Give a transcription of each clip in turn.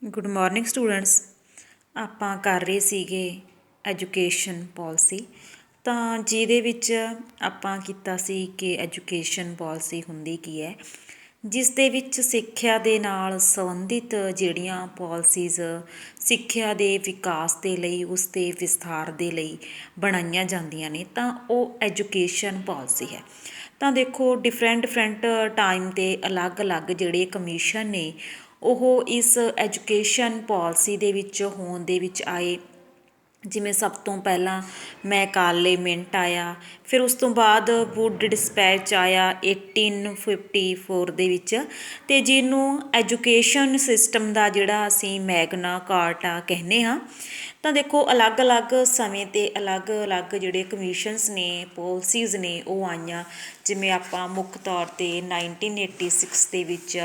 Good morning students. ਆਪਾਂ ਕਰ ਰਹੇ ਸੀਗੇ ਐਜੂਕੇਸ਼ਨ ਪੋਲਿਸੀ, ਤਾਂ ਜਿਹਦੇ ਵਿੱਚ ਆਪਾਂ ਕੀਤਾ ਸੀ ਕਿ ਐਜੂਕੇਸ਼ਨ ਪੋਲਿਸੀ ਹੁੰਦੀ ਕੀ ਹੈ, ਜਿਸ ਦੇ ਵਿੱਚ ਸਿੱਖਿਆ ਦੇ ਨਾਲ ਸੰਬੰਧਿਤ ਜਿਹੜੀਆਂ ਪੋਲਿਸੀਜ਼ ਸਿੱਖਿਆ ਦੇ ਵਿਕਾਸ ਦੇ ਲਈ, ਉਸ ਦੇ ਵਿਸਥਾਰ ਦੇ ਲਈ ਬਣਾਈਆਂ ਜਾਂਦੀਆਂ ਨੇ, ਤਾਂ ਉਹ ਐਜੂਕੇਸ਼ਨ ਪੋਲਿਸੀ ਹੈ। ਤਾਂ ਦੇਖੋ ਡਿਫਰੈਂਟ ਟਾਈਮ 'ਤੇ ਅਲੱਗ-ਅਲੱਗ ਜਿਹੜੇ ਕਮਿਸ਼ਨ ਨੇ ਉਹ ਇਸ ਐਜੂਕੇਸ਼ਨ ਪੋਲਿਸੀ ਦੇ ਵਿੱਚ ਹੋਣ ਦੇ ਵਿੱਚ ਆਏ। ਜਿਵੇਂ ਸਭ ਤੋਂ ਪਹਿਲਾਂ ਮੈਕਾਲੇ-ਮਿੰਟ ਆਇਆ, ਫਿਰ ਉਸ ਤੋਂ ਬਾਅਦ ਵੁੱਡ ਡਿਸਪੈਚ ਆਇਆ 1854 ਦੇ ਵਿੱਚ, ਅਤੇ ਜਿਹਨੂੰ ਐਜੂਕੇਸ਼ਨ ਸਿਸਟਮ ਦਾ ਜਿਹੜਾ ਅਸੀਂ ਮੈਗਨਾ ਕਾਰਟਾ ਕਹਿੰਦੇ ਹਾਂ। ਤਾਂ ਦੇਖੋ ਅਲੱਗ-ਅਲੱਗ ਸਮੇਂ 'ਤੇ ਅਲੱਗ-ਅਲੱਗ ਜਿਹੜੇ ਕਮਿਸ਼ਨਸ ਨੇ, ਪੋਲਿਸੀਜ਼ ਨੇ ਉਹ ਆਈਆਂ। ਜਿਵੇਂ ਆਪਾਂ ਮੁੱਖ ਤੌਰ 'ਤੇ 1986 ਦੇ ਵਿੱਚ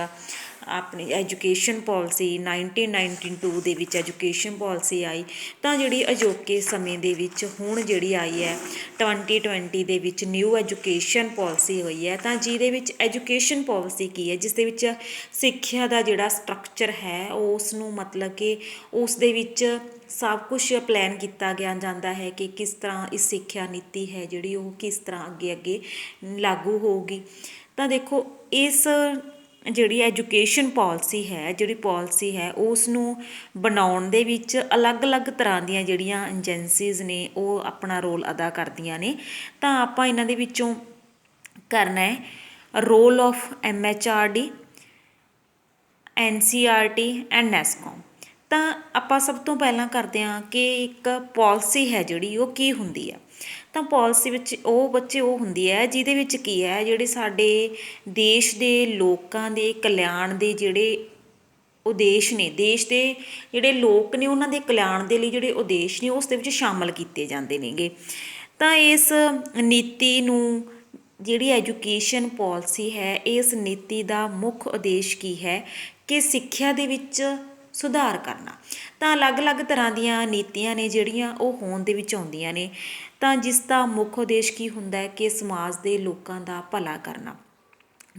ਆਪਣੀ ਐਜੂਕੇਸ਼ਨ ਪੋਲਿਸੀ, 1992 ਦੇ ਵਿੱਚ ਐਜੂਕੇਸ਼ਨ ਪੋਲਿਸੀ ਆਈ। ਤਾਂ ਜਿਹੜੀ ਅਜੋਕੇ ਸਮੇਂ ਦੇ ਵਿੱਚ ਹੁਣ ਜਿਹੜੀ ਆਈ ਹੈ 2020 ਦੇ ਵਿੱਚ ਨਿਊ ਐਜੂਕੇਸ਼ਨ ਪੋਲਿਸੀ ਹੋਈ ਹੈ। ਤਾਂ ਜਿਹਦੇ ਵਿੱਚ ਐਜੂਕੇਸ਼ਨ ਪੋਲਿਸੀ ਕੀ ਹੈ, ਜਿਸ ਦੇ ਵਿੱਚ ਸਿੱਖਿਆ ਦਾ ਜਿਹੜਾ ਸਟਰਕਚਰ ਹੈ ਉਸ ਨੂੰ ਮਤਲਬ ਕਿ ਉਸ ਦੇ ਵਿੱਚ ਸਭ ਕੁਛ ਪਲਾਨ ਕੀਤਾ ਗਿਆ ਜਾਂਦਾ ਹੈ ਕਿ ਕਿਸ ਤਰ੍ਹਾਂ ਇਸ ਸਿੱਖਿਆ ਨੀਤੀ ਹੈ ਜਿਹੜੀ ਉਹ ਕਿਸ ਤਰ੍ਹਾਂ ਅੱਗੇ ਲਾਗੂ ਹੋਊਗੀ। ਤਾਂ ਦੇਖੋ ਇਸ ਜਿਹੜੀ ਐਜੂਕੇਸ਼ਨ ਪੋਲਿਸੀ ਹੈ ਉਸ ਨੂੰ ਬਣਾਉਣ ਦੇ ਵਿੱਚ ਅਲੱਗ-ਅਲੱਗ ਤਰ੍ਹਾਂ ਦੀਆਂ ਜਿਹੜੀਆਂ ਏਜੰਸੀਜ਼ ਨੇ ਉਹ ਆਪਣਾ ਰੋਲ ਅਦਾ ਕਰਦੀਆਂ ਨੇ। ਤਾਂ ਆਪਾਂ ਇਹਨਾਂ ਦੇ ਵਿੱਚੋਂ ਕਰਨਾ ਹੈ role of MHRD, NCERT and NASSCOM। ਤਾਂ ਆਪਾਂ ਸਭ ਤੋਂ ਪਹਿਲਾਂ ਕਰਦੇ ਹਾਂ ਕਿ ਇੱਕ ਪੋਲਿਸੀ ਹੈ ਜਿਹੜੀ ਉਹ ਕੀ ਹੁੰਦੀ ਹੈ। ਤਾਂ ਪੋਲਿਸੀ ਵਿੱਚ ਉਹ ਹੁੰਦੀ ਹੈ ਜਿਹਦੇ ਵਿੱਚ ਕੀ ਹੈ, ਜਿਹੜੇ ਸਾਡੇ ਦੇਸ਼ ਦੇ ਲੋਕਾਂ ਦੇ ਕਲਿਆਣ ਦੇ ਜਿਹੜੇ ਉਦੇਸ਼ ਨੇ, ਦੇਸ਼ ਦੇ ਜਿਹੜੇ ਲੋਕ ਨੇ ਉਹਨਾਂ ਦੇ ਕਲਿਆਣ ਦੇ ਲਈ ਜਿਹੜੇ ਉਦੇਸ਼ ਨੇ ਉਸ ਦੇ ਵਿੱਚ ਸ਼ਾਮਲ ਕੀਤੇ ਜਾਂਦੇ ਨੇਗੇ। ਤਾਂ ਇਸ ਨੀਤੀ ਨੂੰ ਜਿਹੜੀ ਐਜੂਕੇਸ਼ਨ ਪੋਲਿਸੀ ਹੈ, ਇਸ ਨੀਤੀ ਦਾ ਮੁੱਖ ਉਦੇਸ਼ ਕੀ ਹੈ ਕਿ ਸਿੱਖਿਆ ਦੇ ਵਿੱਚ ਸੁਧਾਰ ਕਰਨਾ। ਤਾਂ ਅਲੱਗ-ਅਲੱਗ ਤਰ੍ਹਾਂ ਦੀਆਂ ਨੀਤੀਆਂ ਨੇ ਜਿਹੜੀਆਂ ਉਹ ਹੋਂਦ ਦੇ ਵਿੱਚ ਆਉਂਦੀਆਂ ਨੇ। ਤਾਂ ਜਿਸ ਦਾ ਮੁੱਖ ਉਦੇਸ਼ ਕੀ ਹੁੰਦਾ ਹੈ ਕਿ ਸਮਾਜ ਦੇ ਲੋਕਾਂ ਦਾ ਭਲਾ ਕਰਨਾ।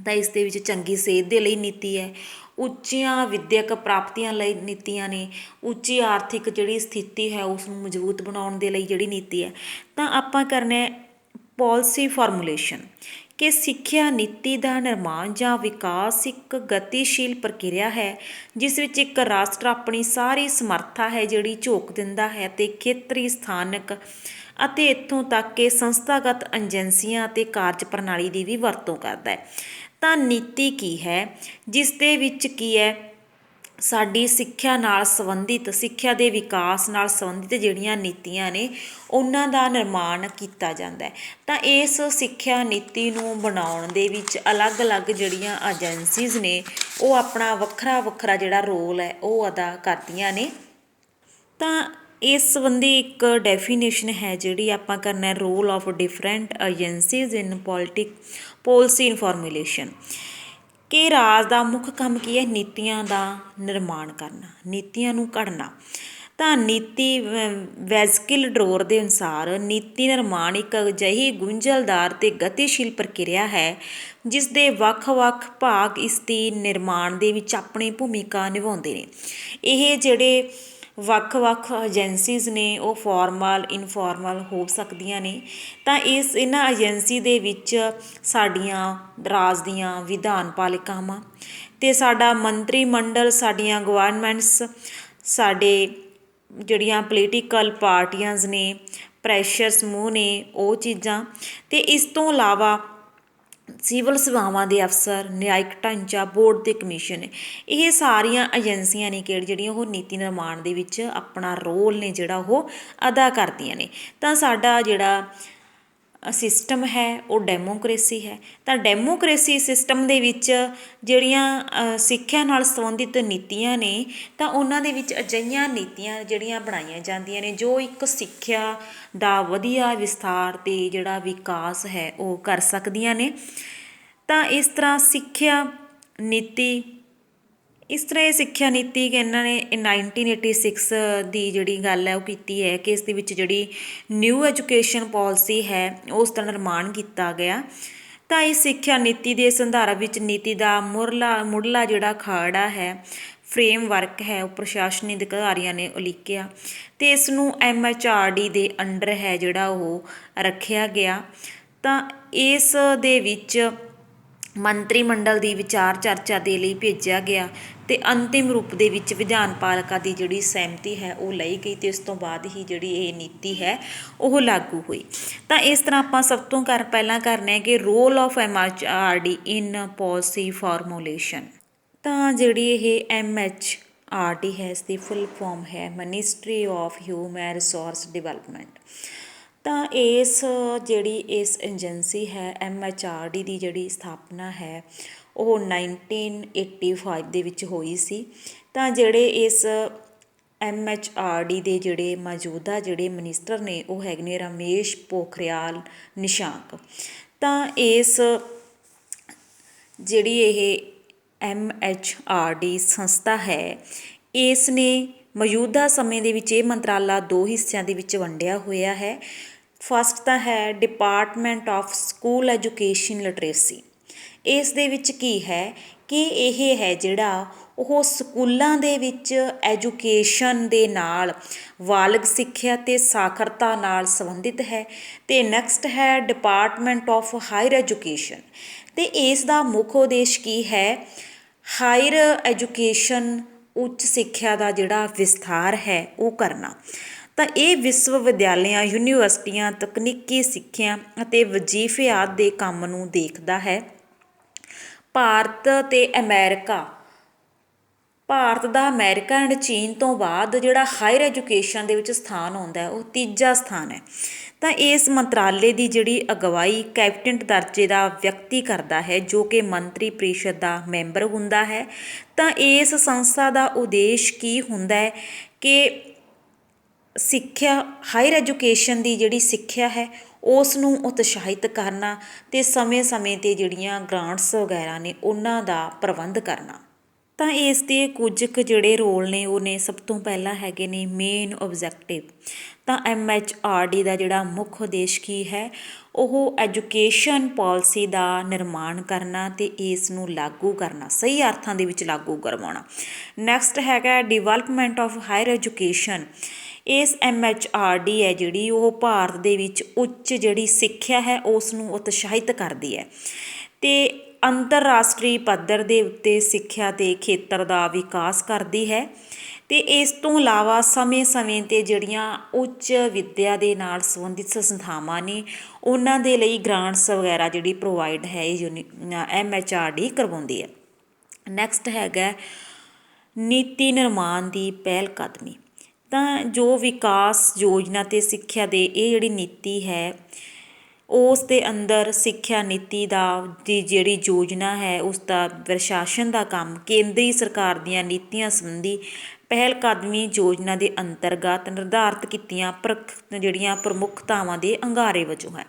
ਤਾਂ ਇਸ ਦੇ ਵਿੱਚ ਚੰਗੀ ਸਿਹਤ ਦੇ ਲਈ ਨੀਤੀ ਹੈ, ਉੱਚੀਆਂ ਵਿੱਦਿਅਕ ਪ੍ਰਾਪਤੀਆਂ ਲਈ ਨੀਤੀਆਂ ਨੇ, ਉੱਚੀ ਆਰਥਿਕ ਜਿਹੜੀ ਸਥਿਤੀ ਹੈ ਉਸ ਨੂੰ ਮਜ਼ਬੂਤ ਬਣਾਉਣ ਦੇ ਲਈ ਜਿਹੜੀ ਨੀਤੀ ਹੈ। ਤਾਂ ਆਪਾਂ ਕਰਨਾ ਪੋਲਿਸੀ ਫਾਰਮੂਲੇਸ਼ਨ, ਕਿ ਸਿੱਖਿਆ ਨੀਤੀ ਦਾ ਨਿਰਮਾਣ ਜਾਂ ਵਿਕਾਸ ਇੱਕ ਗਤੀਸ਼ੀਲ ਪ੍ਰਕਿਰਿਆ ਹੈ ਜਿਸ ਵਿੱਚ ਇੱਕ ਰਾਸ਼ਟਰ ਆਪਣੀ ਸਾਰੀ ਸਮਰੱਥਾ ਹੈ ਜਿਹੜੀ ਝੋਕ ਦਿੰਦਾ ਹੈ ਅਤੇ ਖੇਤਰੀ, ਸਥਾਨਕ ਅਤੇ ਇੱਥੋਂ ਤੱਕ ਕਿ ਸੰਸਥਾਗਤ ਏਜੰਸੀਆਂ ਅਤੇ ਕਾਰਜ ਪ੍ਰਣਾਲੀ ਦੀ ਵੀ ਵਰਤੋਂ ਕਰਦਾ ਹੈ। ਤਾਂ ਨੀਤੀ ਕੀ ਹੈ, ਜਿਸ ਦੇ ਵਿੱਚ ਕੀ ਹੈ ਸਾਡੀ ਸਿੱਖਿਆ ਨਾਲ ਸੰਬੰਧਿਤ, ਸਿੱਖਿਆ ਦੇ ਵਿਕਾਸ ਨਾਲ ਸੰਬੰਧਿਤ ਜਿਹੜੀਆਂ ਨੀਤੀਆਂ ਨੇ ਉਹਨਾਂ ਦਾ ਨਿਰਮਾਣ ਕੀਤਾ ਜਾਂਦਾ ਹੈ। ਤਾਂ ਇਸ ਸਿੱਖਿਆ ਨੀਤੀ ਨੂੰ ਬਣਾਉਣ ਦੇ ਵਿੱਚ ਅਲੱਗ-ਅਲੱਗ ਜਿਹੜੀਆਂ ਏਜੰਸੀਜ਼ ਨੇ ਉਹ ਆਪਣਾ ਵੱਖਰਾ ਜਿਹੜਾ ਰੋਲ ਹੈ ਉਹ ਅਦਾ ਕਰਦੀਆਂ ਨੇ। ਤਾਂ ਇਸ ਸੰਬੰਧੀ ਇੱਕ ਡੈਫੀਨੇਸ਼ਨ ਹੈ ਜਿਹੜੀ ਆਪਾਂ ਕਰਨਾ role of different agencies in policy formulation, ਕਿ ਰਾਜ ਦਾ ਮੁੱਖ ਕੰਮ ਕੀ ਹੈ, ਨੀਤੀਆਂ ਦਾ ਨਿਰਮਾਣ ਕਰਨਾ, ਨੀਤੀਆਂ ਨੂੰ ਘੜਨਾ। ਤਾਂ ਨੀਤੀ ਵੈਸਕਿਲ ਡਰੋਰ ਦੇ ਅਨੁਸਾਰ ਨੀਤੀ ਨਿਰਮਾਣ ਇੱਕ ਅਜਿਹੀ ਗੁੰਝਲਦਾਰ ਅਤੇ ਗਤੀਸ਼ੀਲ ਪ੍ਰਕਿਰਿਆ ਹੈ ਜਿਸ ਦੇ ਵੱਖ-ਵੱਖ ਭਾਗ ਇਸ ਦੀ ਨਿਰਮਾਣ ਦੇ ਵਿੱਚ ਆਪਣੀ ਭੂਮਿਕਾ ਨਿਭਾਉਂਦੇ ਨੇ। ਇਹ ਜਿਹੜੇ ਵੱਖ-ਵੱਖ ਏਜੰਸੀਜ਼ ਨੇ ਉਹ ਫਾਰਮਲ, ਇਨਫਾਰਮਲ ਹੋ ਸਕਦੀਆਂ ਨੇ। ਤਾਂ ਇਹਨਾਂ ਏਜੰਸੀ ਦੇ ਵਿੱਚ ਸਾਡੀਆਂ ਰਾਜ ਦੀਆਂ ਵਿਧਾਨ ਪਾਲਿਕਾਵਾਂ ਅਤੇ ਸਾਡਾ ਮੰਤਰੀ ਮੰਡਲ, ਸਾਡੀਆਂ ਗਵਰਨਮੈਂਟਸ, ਸਾਡੇ ਜਿਹੜੀਆਂ ਪੋਲੀਟੀਕਲ ਪਾਰਟੀਆਂ ਨੇ, ਪ੍ਰੈਸ਼ਰ ਸਮੂਹ ਨੇ, ਉਹ ਚੀਜ਼ਾਂ। ਅਤੇ ਇਸ ਤੋਂ ਇਲਾਵਾ ਸਿਵਲ ਸੇਵਾਵਾਂ ਦੇ ਅਫਸਰ, ਨਿਆਇਕ ਢਾਂਚਾ, ਬੋਰਡ ਦੇ ਕਮਿਸ਼ਨ, ਇਹ ਸਾਰੀਆਂ ਏਜੰਸੀਆਂ ਨੇ ਜਿਹੜੀਆਂ ਉਹ ਨੀਤੀ ਨਿਰਮਾਣ ਦੇ ਵਿੱਚ ਆਪਣਾ ਰੋਲ ਨੇ ਜਿਹੜਾ ਉਹ ਅਦਾ ਕਰਦੀਆਂ ਨੇ। ਤਾਂ ਸਾਡਾ ਜਿਹੜਾ ਸਿਸਟਮ ਹੈ ਉਹ ਡੈਮੋਕ੍ਰੇਸੀ ਹੈ। ਤਾਂ ਡੈਮੋਕ੍ਰੇਸੀ ਸਿਸਟਮ ਦੇ ਵਿੱਚ ਜਿਹੜੀਆਂ ਸਿੱਖਿਆ ਨਾਲ ਸੰਬੰਧਿਤ ਨੀਤੀਆਂ ਨੇ ਤਾਂ ਉਹਨਾਂ ਦੇ ਵਿੱਚ ਅਜਿਹੀਆਂ ਨੀਤੀਆਂ ਜਿਹੜੀਆਂ ਬਣਾਈਆਂ ਜਾਂਦੀਆਂ ਨੇ ਜੋ ਇੱਕ ਸਿੱਖਿਆ ਦਾ ਵਧੀਆ ਵਿਸਥਾਰ ਅਤੇ ਜਿਹੜਾ ਵਿਕਾਸ ਹੈ ਉਹ ਕਰ ਸਕਦੀਆਂ ਨੇ। ਤਾਂ ਇਸ ਤਰ੍ਹਾਂ ਇਹ ਸਿੱਖਿਆ ਨੀਤੀ ਇਹਨਾਂ ਨੇ 1986 ਦੀ ਜਿਹੜੀ ਗੱਲ ਹੈ ਉਹ ਕੀਤੀ ਹੈ ਕਿ ਇਸ ਦੇ ਵਿੱਚ ਜਿਹੜੀ ਨਿਊ ਐਜੂਕੇਸ਼ਨ ਪੋਲਿਸੀ ਹੈ ਉਸ ਦਾ ਨਿਰਮਾਣ ਕੀਤਾ ਗਿਆ। ਤਾਂ ਇਸ ਸਿੱਖਿਆ ਨੀਤੀ ਦੇ ਸੰਦਰਭ ਵਿੱਚ ਨੀਤੀ ਦਾ ਮੁੱਢਲਾ ਜਿਹੜਾ ਖਾੜਾ ਹੈ ਫਰੇਮਵਰਕ ਹੈ ਉਹ ਪ੍ਰਸ਼ਾਸਨਿਕ ਅਧਿਕਾਰੀਆਂ ਨੇ ਉਲੀਕਿਆ ਅਤੇ ਇਸ ਨੂੰ MHRD ਦੇ ਅੰਡਰ ਹੈ ਜਿਹੜਾ ਉਹ ਰੱਖਿਆ ਗਿਆ। ਤਾਂ ਇਸ ਦੇ ਵਿੱਚ ਮੰਤਰੀ ਮੰਡਲ ਦੀ ਵਿਚਾਰ ਚਰਚਾ ਦੇ ਲਈ ਭੇਜਿਆ ਗਿਆ ਅਤੇ ਅੰਤਿਮ ਰੂਪ ਦੇ ਵਿੱਚ ਵਿਧਾਨ ਪਾਲਿਕਾ ਦੀ ਜਿਹੜੀ ਸਹਿਮਤੀ ਹੈ ਉਹ ਲਈ ਗਈ ਅਤੇ ਇਸ ਤੋਂ ਬਾਅਦ ਹੀ ਜਿਹੜੀ ਇਹ ਨੀਤੀ ਹੈ ਉਹ ਲਾਗੂ ਹੋਈ। ਤਾਂ ਇਸ ਤਰ੍ਹਾਂ ਆਪਾਂ ਸਭ ਤੋਂ ਪਹਿਲਾਂ ਕਰਨਾ ਹੈ ਕਿ role of MHRD in policy formulation. ਤਾਂ ਜਿਹੜੀ ਇਹ MHRD ਹੈ ਇਸ ਦੀ ਫੁੱਲ ਫਾਰਮ ਹੈ ministry of human resource development. ਤਾਂ ਇਸ ਏਜੰਸੀ ਹੈ MHRD ਦੀ ਜਿਹੜੀ ਸਥਾਪਨਾ ਹੈ ਉਹ 1985 ਦੇ ਵਿੱਚ ਹੋਈ ਸੀ। ਤਾਂ ਜਿਹੜੇ ਇਸ MHRD ਦੇ ਜਿਹੜੇ ਮੌਜੂਦਾ ਜਿਹੜੇ ਮਿਨਿਸਟਰ ਨੇ ਉਹ ਹੈਗੇ ਨੇ ਰਮੇਸ਼ ਪੋਖਰਿਆਲ ਨਿਸ਼ਾਂਕ। ਤਾਂ ਇਸ ਜਿਹੜੀ ਇਹ MHRD ਸੰਸਥਾ ਹੈ ਇਸ ਨੇ ਮੌਜੂਦਾ ਸਮੇਂ ਦੇ ਵਿੱਚ ਇਹ ਮੰਤਰਾਲਾ 2 ਹਿੱਸਿਆਂ ਦੇ ਵਿੱਚ ਵੰਡਿਆ ਹੋਇਆ ਹੈ। ਫਸਟ ਤਾਂ ਹੈ department of school education literacy. ਇਸ ਦੇ ਵਿੱਚ ਕੀ ਹੈ ਕਿ ਇਹ ਹੈ ਜਿਹੜਾ ਉਹ ਸਕੂਲਾਂ ਦੇ ਵਿੱਚ ਐਜੂਕੇਸ਼ਨ ਦੇ ਨਾਲ ਬਾਲਗ ਸਿੱਖਿਆ ਅਤੇ ਸਾਖਰਤਾ ਨਾਲ ਸੰਬੰਧਿਤ ਹੈ। ਅਤੇ ਨੈਕਸਟ ਹੈ ਡਿਪਾਰਟਮੈਂਟ ਆਫ ਹਾਇਰ ਐਜੂਕੇਸ਼ਨ ਅਤੇ ਇਸ ਦਾ ਮੁੱਖ ਉਦੇਸ਼ ਕੀ ਹੈ ਹਾਇਰ ਐਜੂਕੇਸ਼ਨ ਉੱਚ ਸਿੱਖਿਆ ਦਾ ਜਿਹੜਾ ਵਿਸਥਾਰ ਹੈ ਉਹ ਕਰਨਾ। ਤਾਂ ਇਹ ਵਿਸ਼ਵ ਵਿਦਿਆਲਿਆਂ ਯੂਨੀਵਰਸਿਟੀਆਂ ਤਕਨੀਕੀ ਸਿੱਖਿਆ ਅਤੇ ਵਜ਼ੀਫੇ ਆਦਿ ਦੇ ਕੰਮ ਨੂੰ ਦੇਖਦਾ ਹੈ। ਭਾਰਤ ਦਾ ਅਮਰੀਕਾ ਐਂਡ ਚੀਨ ਤੋਂ ਬਾਅਦ ਜਿਹੜਾ ਹਾਇਰ ਐਜੂਕੇਸ਼ਨ ਦੇ ਵਿੱਚ ਸਥਾਨ ਆਉਂਦਾ ਉਹ ਤੀਜਾ ਸਥਾਨ ਹੈ। ਤਾਂ ਇਸ ਮੰਤਰਾਲੇ ਦੀ ਜਿਹੜੀ ਅਗਵਾਈ ਕੈਬਨਿਟ ਦਰਜੇ ਦਾ ਵਿਅਕਤੀ ਕਰਦਾ ਹੈ ਜੋ ਕਿ ਮੰਤਰੀ ਪਰਿਸ਼ਦ ਦਾ ਮੈਂਬਰ ਹੁੰਦਾ ਹੈ। ਤਾਂ ਇਸ ਸੰਸਥਾ ਦਾ ਉਦੇਸ਼ ਕੀ ਹੁੰਦਾ ਹੈ ਕਿ ਸਿੱਖਿਆ ਹਾਇਰ ਐਜੂਕੇਸ਼ਨ ਦੀ ਜਿਹੜੀ ਸਿੱਖਿਆ ਹੈ ਉਸ ਨੂੰ ਉਤਸ਼ਾਹਿਤ ਕਰਨਾ ਅਤੇ ਸਮੇਂ 'ਤੇ ਜਿਹੜੀਆਂ ਗ੍ਰਾਂਟਸ ਵਗੈਰਾ ਨੇ ਉਹਨਾਂ ਦਾ ਪ੍ਰਬੰਧ ਕਰਨਾ। ਤਾਂ ਇਸ ਦੇ ਕੁਝ ਕੁ ਜਿਹੜੇ ਰੋਲ ਨੇ ਉਹ ਨੇ ਸਭ ਤੋਂ ਪਹਿਲਾਂ ਹੈਗੇ ਨੇ ਮੇਨ ਓਬਜੈਕਟਿਵ। ਤਾਂ MHRD ਦਾ ਜਿਹੜਾ ਮੁੱਖ ਉਦੇਸ਼ ਕੀ ਹੈ ਉਹ ਐਜੂਕੇਸ਼ਨ ਪਾਲਿਸੀ ਦਾ ਨਿਰਮਾਣ ਕਰਨਾ ਅਤੇ ਇਸ ਨੂੰ ਲਾਗੂ ਕਰਨਾ ਸਹੀ ਅਰਥਾਂ ਦੇ ਵਿੱਚ ਲਾਗੂ ਕਰਵਾਉਣਾ। ਨੈਕਸਟ ਹੈਗਾ ਡਿਵੈਲਪਮੈਂਟ ਆਫ ਹਾਇਰ ਐਜੂਕੇਸ਼ਨ। ਇਸ MHRD ਹੈ ਜਿਹੜੀ ਉਹ ਭਾਰਤ ਦੇ ਵਿੱਚ ਉੱਚ ਜਿਹੜੀ ਸਿੱਖਿਆ ਹੈ ਉਸ ਨੂੰ ਉਤਸ਼ਾਹਿਤ ਕਰਦੀ ਹੈ ਅਤੇ ਅੰਤਰਰਾਸ਼ਟਰੀ ਪੱਧਰ ਦੇ ਉੱਤੇ ਸਿੱਖਿਆ ਦੇ ਖੇਤਰ ਦਾ ਵਿਕਾਸ ਕਰਦੀ ਹੈ। ਅਤੇ ਇਸ ਤੋਂ ਇਲਾਵਾ ਸਮੇਂ 'ਤੇ ਜਿਹੜੀਆਂ ਉੱਚ ਵਿੱਦਿਆ ਦੇ ਨਾਲ ਸੰਬੰਧਿਤ ਸੰਸਥਾਵਾਂ ਨੇ ਉਹਨਾਂ ਦੇ ਲਈ ਗ੍ਰਾਂਟਸ ਵਗੈਰਾ ਜਿਹੜੀ ਪ੍ਰੋਵਾਈਡ ਹੈ ਇਹ MHRD ਕਰਵਾਉਂਦੀ ਹੈ। ਨੈਕਸਟ ਹੈਗਾ ਨੀਤੀ ਨਿਰਮਾਣ ਦੀ ਪਹਿਲ ਕਦਮੀ। ਤਾਂ ਜੋ ਵਿਕਾਸ ਯੋਜਨਾ ਅਤੇ ਸਿੱਖਿਆ ਦੇ ਇਹ ਜਿਹੜੀ ਨੀਤੀ ਹੈ ਉਸ ਦੇ ਅੰਦਰ ਸਿੱਖਿਆ ਨੀਤੀ ਦੀ ਜਿਹੜੀ ਯੋਜਨਾ ਹੈ ਉਸ ਦਾ ਪ੍ਰਸ਼ਾਸਨ ਦਾ ਕੰਮ ਕੇਂਦਰੀ ਸਰਕਾਰ ਦੀਆਂ ਨੀਤੀਆਂ ਸੰਬੰਧੀ ਪਹਿਲ ਕਦਮੀ ਯੋਜਨਾ ਦੇ ਅੰਤਰਗਤ ਨਿਰਧਾਰਿਤ ਕੀਤੀਆਂ ਜਿਹੜੀਆਂ ਪ੍ਰਮੁੱਖਤਾਵਾਂ ਦੇ ਅੰਗਾਰੇ ਵਜੋਂ ਹੈ।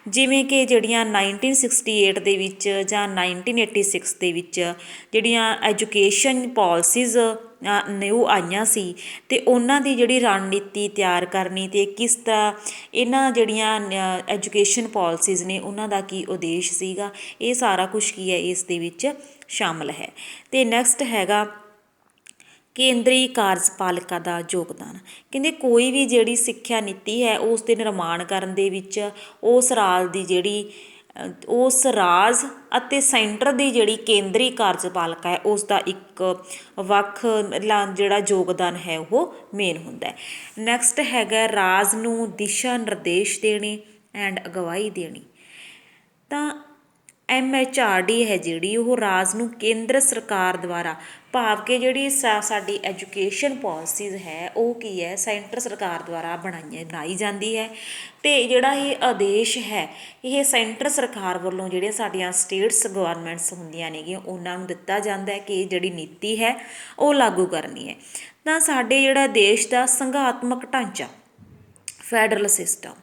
ਜਿਵੇਂ ਕਿ ਜਿਹੜੀਆਂ 1968 ਦੇ ਵਿੱਚ ਜਾਂ 1986 ਦੇ ਵਿੱਚ ਜਿਹੜੀਆਂ ਐਜੂਕੇਸ਼ਨ ਪਾਲਿਸੀਜ਼ ਨੇ ਉਹ ਆਈਆਂ ਸੀ ਅਤੇ ਉਹਨਾਂ ਦੀ ਜਿਹੜੀ ਰਣਨੀਤੀ ਤਿਆਰ ਕਰਨੀ ਅਤੇ ਕਿਸ ਤਰ੍ਹਾਂ ਇਹਨਾਂ ਜਿਹੜੀਆਂ ਐਜੂਕੇਸ਼ਨ ਪਾਲਿਸੀਜ਼ ਨੇ ਉਹਨਾਂ ਦਾ ਕੀ ਉਦੇਸ਼ ਸੀਗਾ ਇਹ ਸਾਰਾ ਕੁਛ ਕੀ ਹੈ ਇਸ ਦੇ ਵਿੱਚ ਸ਼ਾਮਲ ਹੈ। ਅਤੇ ਨੈਕਸਟ ਹੈਗਾ ਕੇਂਦਰੀ ਕਾਰਜਪਾਲਿਕਾ ਦਾ ਯੋਗਦਾਨ। ਕਹਿੰਦੇ ਕੋਈ ਵੀ ਜਿਹੜੀ ਸਿੱਖਿਆ ਨੀਤੀ ਹੈ ਉਸ ਦੇ ਨਿਰਮਾਣ ਕਰਨ ਦੇ ਵਿੱਚ ਉਸ ਰਾਜ ਅਤੇ ਸੈਂਟਰ ਦੀ ਜਿਹੜੀ ਕੇਂਦਰੀ ਕਾਰਜਪਾਲਿਕਾ ਹੈ ਉਸ ਦਾ ਇੱਕ ਵੱਖ ਜਿਹੜਾ ਯੋਗਦਾਨ ਹੈ ਉਹ ਮੇਨ ਹੁੰਦਾ ਹੈ। ਨੈਕਸਟ ਹੈਗਾ ਰਾਜ ਨੂੰ ਦਿਸ਼ਾ ਨਿਰਦੇਸ਼ ਦੇਣੇ ਐਂਡ ਅਗਵਾਈ ਦੇਣੀ। ਤਾਂ MHRD ਹੈ ਜਿਹੜੀ ਉਹ ਰਾਜ ਨੂੰ ਕੇਂਦਰ ਸਰਕਾਰ ਦੁਆਰਾ ਭਾਵ ਕਿ ਜਿਹੜੀ ਸਾਡੀ ਐਜੂਕੇਸ਼ਨ ਪਾਲਿਸੀਜ਼ ਹੈ ਉਹ ਕੀ ਹੈ ਸੈਂਟਰ ਸਰਕਾਰ ਦੁਆਰਾ ਬਣਾਈ ਜਾਂਦੀ ਹੈ। ਅਤੇ ਜਿਹੜਾ ਇਹ ਆਦੇਸ਼ ਹੈ ਇਹ ਸੈਂਟਰ ਸਰਕਾਰ ਵੱਲੋਂ ਜਿਹੜੀਆਂ ਸਾਡੀਆਂ ਸਟੇਟਸ ਗਵਰਨਮੈਂਟਸ ਹੁੰਦੀਆਂ ਨੇਗੀਆਂ ਉਹਨਾਂ ਨੂੰ ਦਿੱਤਾ ਜਾਂਦਾ ਹੈ ਕਿ ਇਹ ਜਿਹੜੀ ਨੀਤੀ ਹੈ ਉਹ ਲਾਗੂ ਕਰਨੀ ਹੈ। ਤਾਂ ਸਾਡੇ ਜਿਹੜਾ ਦੇਸ਼ ਦਾ ਸੰਘਾਤਮਕ ਢਾਂਚਾ ਫੈਡਰਲ ਸਿਸਟਮ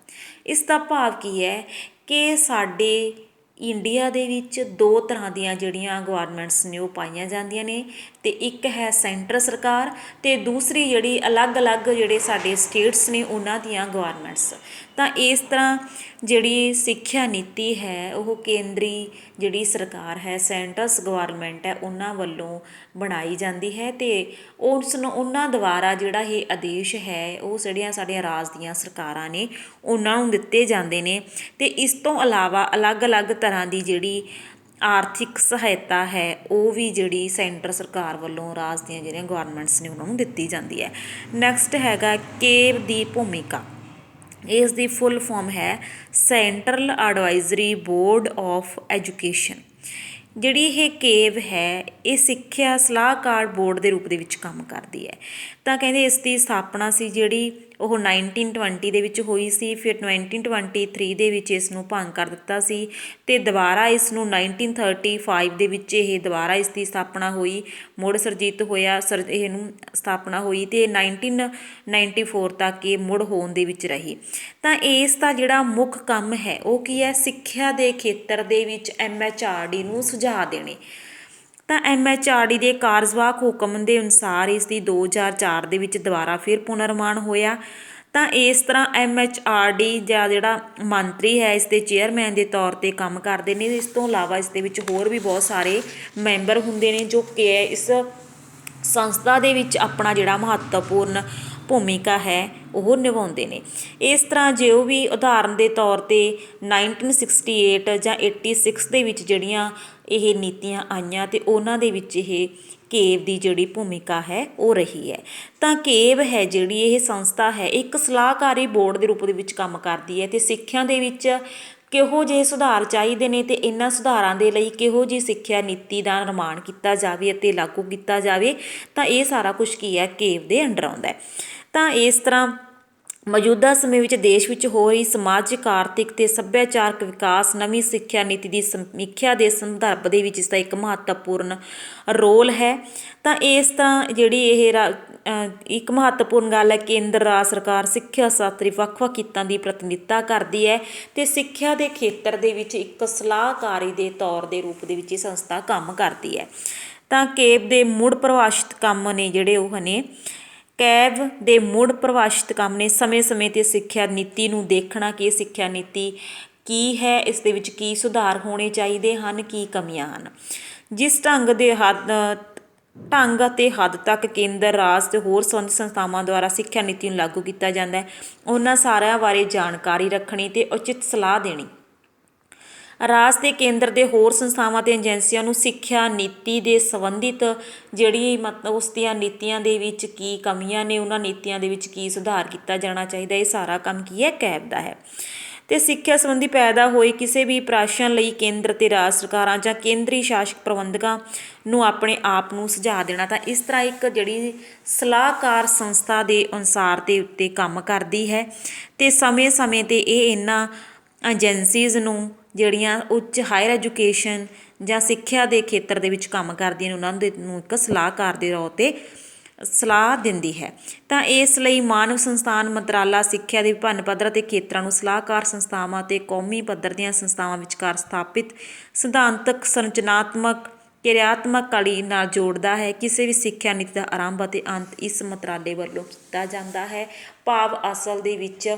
ਇਸ ਦਾ ਭਾਵ ਕੀ ਹੈ ਕਿ ਸਾਡੇ ਇੰਡੀਆ ਦੇ ਵਿੱਚ 2 ਤਰ੍ਹਾਂ ਦੀਆਂ ਜਿਹੜੀਆਂ ਗਵਰਨਮੈਂਟਸ ਨੇ ਉਹ ਪਾਈਆਂ ਜਾਂਦੀਆਂ ਨੇ ਅਤੇ ਇੱਕ ਹੈ ਸੈਂਟਰ ਸਰਕਾਰ ਅਤੇ ਦੂਸਰੀ ਜਿਹੜੀ ਅਲੱਗ ਜਿਹੜੇ ਸਾਡੇ ਸਟੇਟਸ ਨੇ ਉਹਨਾਂ ਦੀਆਂ ਗਵਰਨਮੈਂਟਸ। ਤਾਂ ਇਸ ਤਰ੍ਹਾਂ ਜਿਹੜੀ ਸਿੱਖਿਆ ਨੀਤੀ ਹੈ ਉਹ ਕੇਂਦਰੀ ਜਿਹੜੀ ਸਰਕਾਰ ਹੈ, ਸੈਂਟਰਸ ਗਵਰਨਮੈਂਟ ਹੈ, ਉਹਨਾਂ ਵੱਲੋਂ ਬਣਾਈ ਜਾਂਦੀ ਹੈ ਅਤੇ ਉਹਨਾਂ ਦੁਆਰਾ ਜਿਹੜਾ ਇਹ ਆਦੇਸ਼ ਹੈ ਉਹ ਜਿਹੜੀਆਂ ਸਾਡੀਆਂ ਰਾਜ ਦੀਆਂ ਸਰਕਾਰਾਂ ਨੇ ਉਹਨਾਂ ਨੂੰ ਦਿੱਤੇ ਜਾਂਦੇ ਨੇ। ਅਤੇ ਇਸ ਤੋਂ ਇਲਾਵਾ ਅਲੱਗ-ਅਲੱਗ ਤਰ੍ਹਾਂ ਦੀ ਜਿਹੜੀ ਆਰਥਿਕ ਸਹਾਇਤਾ ਹੈ ਉਹ ਵੀ ਜਿਹੜੀ ਸੈਂਟਰ ਸਰਕਾਰ ਵੱਲੋਂ ਰਾਜ ਦੀਆਂ ਜਿਹੜੀਆਂ ਗਵਰਨਮੈਂਟਸ ਨੇ ਉਹਨਾਂ ਨੂੰ ਦਿੱਤੀ ਜਾਂਦੀ ਹੈ। ਨੈਕਸਟ ਹੈਗਾ ਕੇਵ ਦੀ ਭੂਮਿਕਾ। ਇਸ ਦੀ ਫੁੱਲ ਫੋਰਮ ਹੈ central advisory board of education. ਜਿਹੜੀ ਇਹ ਕੇਵ ਹੈ ਇਹ ਸਿੱਖਿਆ ਸਲਾਹਕਾਰ ਬੋਰਡ ਦੇ ਰੂਪ ਦੇ ਵਿੱਚ ਕੰਮ ਕਰਦੀ ਹੈ। ਤਾਂ ਕਹਿੰਦੇ ਇਸ ਦੀ ਸਥਾਪਨਾ ਸੀ ਜਿਹੜੀ ਉਹ 1920 ਦੇ ਵਿੱਚ ਹੋਈ ਸੀ, ਫਿਰ 1923 ਦੇ ਵਿੱਚ ਇਸ ਨੂੰ ਭੰਗ ਕਰ ਦਿੱਤਾ ਸੀ ਅਤੇ ਦੁਬਾਰਾ ਇਸ ਨੂੰ 1935 ਦੇ ਵਿੱਚ ਇਹ ਦੁਬਾਰਾ ਇਸ ਦੀ ਸਥਾਪਨਾ ਹੋਈ, ਮੁੜ ਸਰਜੀਤ ਹੋਇਆ ਇਹਨੂੰ ਸਥਾਪਨਾ ਹੋਈ ਅਤੇ 1994 ਤੱਕ ਇਹ ਮੁੜ ਹੋਣ ਦੇ ਵਿੱਚ ਰਹੀ। ਤਾਂ ਇਸ ਦਾ ਜਿਹੜਾ ਮੁੱਖ ਕੰਮ ਹੈ ਉਹ ਕੀ ਹੈ, ਸਿੱਖਿਆ ਦੇ ਖੇਤਰ ਦੇ ਵਿੱਚ MHRD ਨੂੰ ਸੁਝਾਅ ਦੇਣੇ। ਤਾਂ MHRD ਦੇ ਕਾਰਜਵਾਹਕ ਹੁਕਮ ਦੇ ਅਨੁਸਾਰ ਇਸ ਦੀ 2004 ਦੇ ਵਿੱਚ ਦੁਬਾਰਾ ਫਿਰ ਪੁਨਰ ਨਿਰਮਾਣ ਹੋਇਆ। ਤਾਂ ਇਸ ਤਰ੍ਹਾਂ MHRD ਜਾਂ ਜਿਹੜਾ ਮੰਤਰੀ ਹੈ ਇਸ ਦੇ ਚੇਅਰਮੈਨ ਦੇ ਤੌਰ 'ਤੇ ਕੰਮ ਕਰਦੇ ਨੇ। ਇਸ ਤੋਂ ਇਲਾਵਾ ਇਸ ਦੇ ਵਿੱਚ ਹੋਰ ਵੀ ਬਹੁਤ ਸਾਰੇ ਮੈਂਬਰ ਹੁੰਦੇ ਨੇ ਜੋ ਕਿ ਇਸ ਸੰਸਥਾ ਦੇ ਵਿੱਚ ਆਪਣਾ ਜਿਹੜਾ ਮਹੱਤਵਪੂਰਨ ਭੂਮਿਕਾ ਹੈ ਉਹ ਨਿਭਾਉਂਦੇ ਨੇ। ਇਸ ਤਰ੍ਹਾਂ ਜੋ ਵੀ ਉਦਾਹਰਨ ਦੇ ਤੌਰ 'ਤੇ 1968 ਜਾਂ 86 ਦੇ ਵਿੱਚ ਜਿਹੜੀਆਂ ਇਹ ਨੀਤੀਆਂ ਆਈਆਂ ਅਤੇ ਉਹਨਾਂ ਦੇ ਵਿੱਚ ਇਹ ਕੇਵ ਦੀ ਜਿਹੜੀ ਭੂਮਿਕਾ ਹੈ ਉਹ ਰਹੀ ਹੈ। ਤਾਂ ਕੇਵ ਹੈ ਜਿਹੜੀ ਇਹ ਸੰਸਥਾ ਹੈ ਇੱਕ ਸਲਾਹਕਾਰੀ ਬੋਰਡ ਦੇ ਰੂਪ ਦੇ ਵਿੱਚ ਕੰਮ ਕਰਦੀ ਹੈ ਅਤੇ ਸਿੱਖਿਆ ਦੇ ਵਿੱਚ ਕਿਹੋ ਜਿਹੇ ਸੁਧਾਰ ਚਾਹੀਦੇ ਨੇ ਅਤੇ ਇਹਨਾਂ ਸੁਧਾਰਾਂ ਦੇ ਲਈ ਕਿਹੋ ਜਿਹੀ ਸਿੱਖਿਆ ਨੀਤੀ ਦਾ ਨਿਰਮਾਣ ਕੀਤਾ ਜਾਵੇ ਅਤੇ ਲਾਗੂ ਕੀਤਾ ਜਾਵੇ। ਤਾਂ ਇਹ ਸਾਰਾ ਕੁਛ ਕੀ ਹੈ ਕੇਵ ਦੇ ਅੰਡਰ ਆਉਂਦਾ ਹੈ। ਤਾਂ ਇਸ ਤਰ੍ਹਾਂ ਮੌਜੂਦਾ ਸਮੇਂ ਵਿੱਚ ਦੇਸ਼ ਵਿੱਚ ਹੋ ਰਹੀ ਸਮਾਜਿਕ, ਆਰਥਿਕ ਅਤੇ ਸੱਭਿਆਚਾਰਕ ਵਿਕਾਸ ਨਵੀਂ ਸਿੱਖਿਆ ਨੀਤੀ ਦੀ ਸਮੀਖਿਆ ਦੇ ਸੰਦਰਭ ਦੇ ਵਿੱਚ ਇਸਦਾ ਇੱਕ ਮਹੱਤਵਪੂਰਨ ਰੋਲ ਹੈ। ਤਾਂ ਇਸ ਤਰ੍ਹਾਂ ਜਿਹੜੀ ਇਹ ਇੱਕ ਮਹੱਤਵਪੂਰਨ ਗੱਲ ਹੈ, ਕੇਂਦਰ ਰਾਜ ਸਰਕਾਰ ਸਿੱਖਿਆ ਸ਼ਾਸਤਰੀ ਵੱਖ-ਵੱਖ ਹਿੱਤਾਂ ਦੀ ਪ੍ਰਤੀਨਿਧਤਾ ਕਰਦੀ ਹੈ ਅਤੇ ਸਿੱਖਿਆ ਦੇ ਖੇਤਰ ਦੇ ਵਿੱਚ ਇੱਕ ਸਲਾਹਕਾਰੀ ਦੇ ਤੌਰ ਦੇ ਰੂਪ ਦੇ ਵਿੱਚ ਇਹ ਸੰਸਥਾ ਕੰਮ ਕਰਦੀ ਹੈ। ਤਾਂ ਕੇਵ ਦੇ ਮੁੜ ਪ੍ਰਭਾਸ਼ਿਤ ਕੰਮ ਨੇ ਜਿਹੜੇ ਉਹ ਨੇ ਕੈਬ ਦੇ ਮੁੜ ਪ੍ਰਭਾਸ਼ਿਤ ਕੰਮ ਨੇ ਸਮੇਂ-ਸਮੇਂ ਤੇ ਸਿੱਖਿਆ ਨੀਤੀ ਨੂੰ ਦੇਖਣਾ ਕਿ ਇਹ ਸਿੱਖਿਆ ਨੀਤੀ ਕੀ ਹੈ, ਇਸ ਦੇ ਵਿੱਚ ਕੀ ਸੁਧਾਰ ਹੋਣੇ ਚਾਹੀਦੇ ਹਨ, ਕੀ ਕਮੀਆਂ ਹਨ। ਜਿਸ ਢੰਗ ਅਤੇ ਹੱਦ ਤੱਕ ਕੇਂਦਰ, ਰਾਜ ਅਤੇ ਹੋਰ ਸੰਬੰਧਿਤ ਸੰਸਥਾਵਾਂ ਦੁਆਰਾ ਸਿੱਖਿਆ ਨੀਤੀ ਨੂੰ ਲਾਗੂ ਕੀਤਾ ਜਾਂਦਾ ਹੈ ਉਹਨਾਂ ਸਾਰਿਆਂ ਬਾਰੇ ਜਾਣਕਾਰੀ ਰੱਖਣੀ ਅਤੇ ਉਚਿਤ ਸਲਾਹ ਦੇਣੀ। ਰਾਜ ਅਤੇ ਕੇਂਦਰ ਦੇ ਹੋਰ ਸੰਸਥਾਵਾਂ ਅਤੇ ਏਜੰਸੀਆਂ ਨੂੰ ਸਿੱਖਿਆ ਨੀਤੀ ਦੇ ਸੰਬੰਧਿਤ ਜਿਹੜੀ ਮਤਲਬ ਉਸ ਦੀਆਂ ਨੀਤੀਆਂ ਦੇ ਵਿੱਚ ਕੀ ਕਮੀਆਂ ਨੇ, ਉਹਨਾਂ ਨੀਤੀਆਂ ਦੇ ਵਿੱਚ ਕੀ ਸੁਧਾਰ ਕੀਤਾ ਜਾਣਾ ਚਾਹੀਦਾ, ਇਹ ਸਾਰਾ ਕੰਮ ਕੀ ਹੈ ਕੈਬ ਦਾ ਹੈ। ਅਤੇ ਸਿੱਖਿਆ ਸੰਬੰਧੀ ਪੈਦਾ ਹੋਏ ਕਿਸੇ ਵੀ ਪ੍ਰਸ਼ਨ ਲਈ ਕੇਂਦਰ ਅਤੇ ਰਾਜ ਸਰਕਾਰਾਂ ਜਾਂ ਕੇਂਦਰੀ ਸ਼ਾਸਕ ਪ੍ਰਬੰਧਕਾਂ ਨੂੰ ਆਪਣੇ ਆਪ ਨੂੰ ਸੁਝਾਅ ਦੇਣਾ। ਤਾਂ ਇਸ ਤਰ੍ਹਾਂ ਇੱਕ ਜਿਹੜੀ ਸਲਾਹਕਾਰ ਸੰਸਥਾ ਦੇ ਅਨੁਸਾਰ ਦੇ ਉੱਤੇ ਕੰਮ ਕਰਦੀ ਹੈ ਅਤੇ ਸਮੇਂ-ਸਮੇਂ 'ਤੇ ਇਹ ਇਹਨਾਂ ਏਜੰਸੀਜ਼ ਨੂੰ ਜਿਹੜੀਆਂ ਉੱਚ ਹਾਇਰ ਐਜੂਕੇਸ਼ਨ ਜਾਂ ਸਿੱਖਿਆ ਦੇ ਖੇਤਰ ਦੇ ਵਿੱਚ ਕੰਮ ਕਰਦੀਆਂ ਨੇ ਉਹਨਾਂ ਨੂੰ ਇੱਕ ਸਲਾਹਕਾਰ ਦੇ ਤੌਰ 'ਤੇ ਸਲਾਹ ਦਿੰਦੀ ਹੈ। ਤਾਂ ਇਸ ਲਈ ਮਾਨਵ ਸੰਸਥਾਨ ਮੰਤਰਾਲਾ ਸਿੱਖਿਆ ਦੇ ਵਿਭਿੰਨ ਪੱਧਰ ਅਤੇ ਖੇਤਰਾਂ ਨੂੰ ਸਲਾਹਕਾਰ ਸੰਸਥਾਵਾਂ ਅਤੇ ਕੌਮੀ ਪੱਧਰ ਦੀਆਂ ਸੰਸਥਾਵਾਂ ਵਿਚਕਾਰ ਸਥਾਪਿਤ ਸਿਧਾਂਤਕ ਸੰਰਚਨਾਤਮਕ ਕਿਰਿਆਤਮਕ ਕੜੀ ਨਾਲ ਜੋੜਦਾ ਹੈ। ਕਿਸੇ ਵੀ ਸਿੱਖਿਆ ਨੀਤੀ ਦਾ ਆਰੰਭ ਅਤੇ ਅੰਤ ਇਸ ਮੰਤਰਾਲੇ ਵੱਲੋਂ ਕੀਤਾ ਜਾਂਦਾ ਹੈ। ਭਾਵ ਅਸਲ ਦੇ ਵਿੱਚ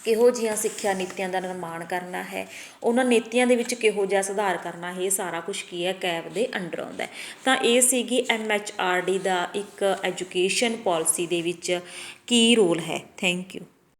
ਕਿਹੋ ਜਿਹੀਆਂ ਸਿੱਖਿਆ ਨੀਤੀਆਂ ਦਾ ਨਿਰਮਾਣ ਕਰਨਾ ਹੈ, ਉਹਨਾਂ ਨੀਤੀਆਂ ਦੇ ਵਿੱਚ ਕਿਹੋ ਜਿਹਾ ਸੁਧਾਰ ਕਰਨਾ ਹੈ, ਇਹ ਸਾਰਾ ਕੁਛ ਕੀ ਹੈ ਕੈਬ ਦੇ ਅੰਡਰ ਆਉਂਦਾ। ਤਾਂ ਇਹ ਸੀਗੀ MHRD ਦਾ ਇੱਕ ਐਜੂਕੇਸ਼ਨ ਪਾਲਿਸੀ ਦੇ ਵਿੱਚ ਕੀ ਰੋਲ ਹੈ। Thank you.